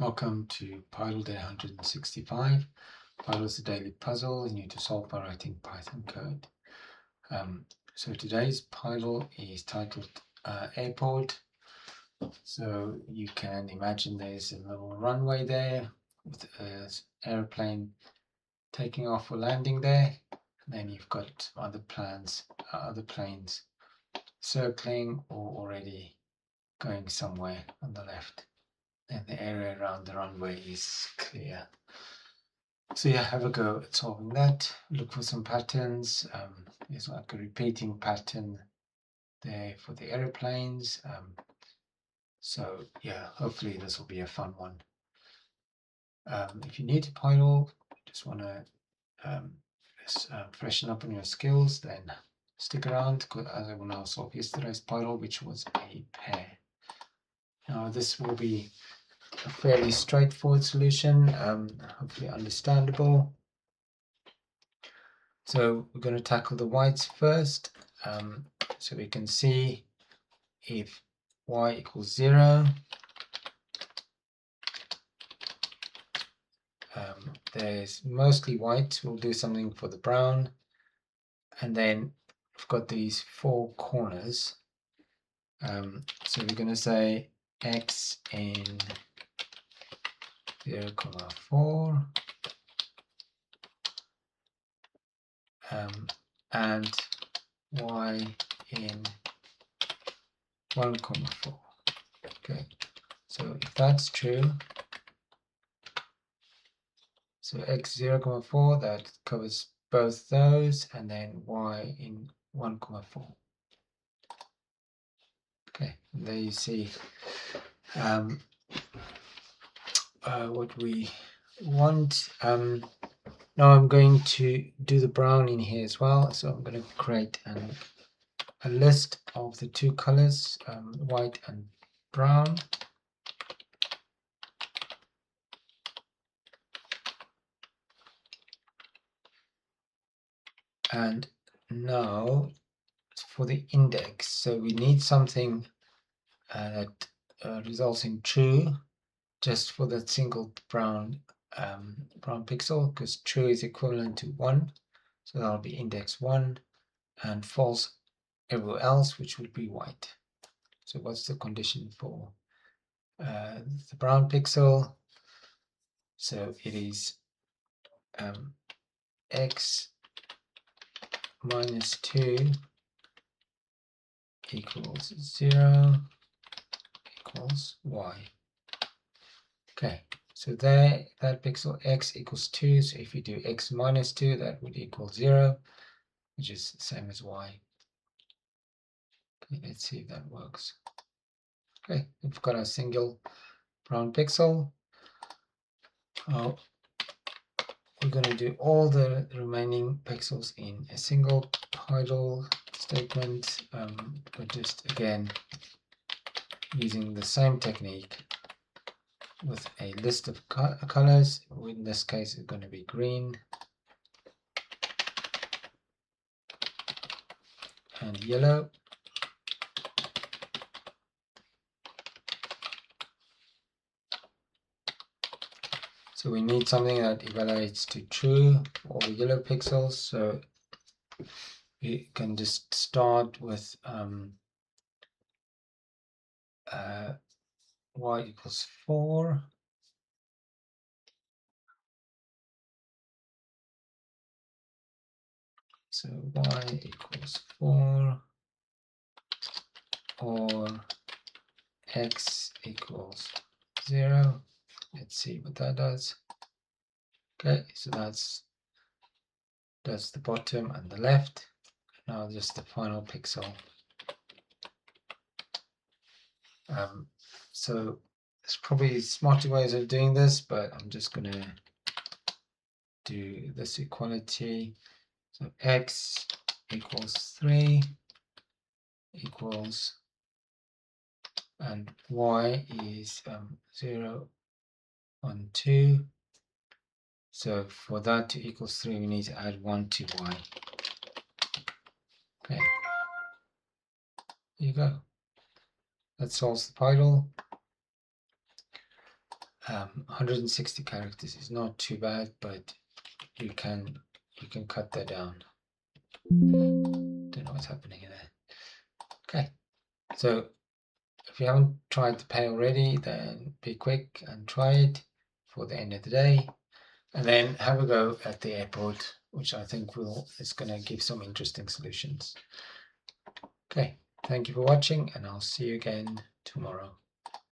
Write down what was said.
Welcome to Pydle Day 165. Pydle is a daily puzzle you need to solve by writing Python code. So today's Pydle is titled Airport. So you can imagine there's a little runway there with an airplane taking off or landing there. And then you've got other planes circling or already going somewhere on the left. And the area around the runway is clear. So yeah, have a go at solving that. Look for some patterns. There's like a repeating pattern there for the aeroplanes. So yeah, hopefully this will be a fun one. If you're new to Pydle, just want to freshen up on your skills, then stick around, as I will now solve yesterday's Pydle, which was a pair. Now this will be a fairly straightforward solution, hopefully understandable. So we're going to tackle the whites first. So we can see if y equals 0, there's mostly white. We'll do something for the brown. And then we've got these four corners. So we're going to say x in 0, 4. And y in 1, 4. Okay, so if that's true, so x 0, 4, that covers both those, and then y in 1, 4. Okay, and there you see what we want. Now I'm going to do the brown in here as well, so I'm going to create a list of the two colors, white and brown. And now for the index, so we need something that results in true just for that single brown pixel, because true is equivalent to 1, so that'll be index 1, and false everywhere else, which would be white. So what's the condition for the brown pixel? So it is x minus 2 equals 0 equals y. Okay, so there, that pixel x equals 2, so if you do x minus 2, that would equal 0, which is the same as y. Okay, let's see if that works. Okay, we've got a single brown pixel. We're going to do all the remaining pixels in a single Pydle statement, but just again using the same technique with a list of colors. In this case, it's going to be green and yellow. So we need something that evaluates to true for all the yellow pixels. So we can just start with y equals 4. So y equals 4, or x equals 0. Let's see what that does. Okay, so that's the bottom and the left. Now just the final pixel. So there's probably smarter ways of doing this, but I'm just going to do this equality. So x equals 3 equals, and y is 0, 1, 2. So for that to equals 3, we need to add 1 to y. Okay, there you go. That solves the Pydle. 160 characters is not too bad, but you can cut that down. Don't know what's happening there. Okay, so if you haven't tried to pay already, then be quick and try it for the end of the day, and then have a go at the airport, which I think is going to give some interesting solutions. Okay, thank you for watching, and I'll see you again tomorrow.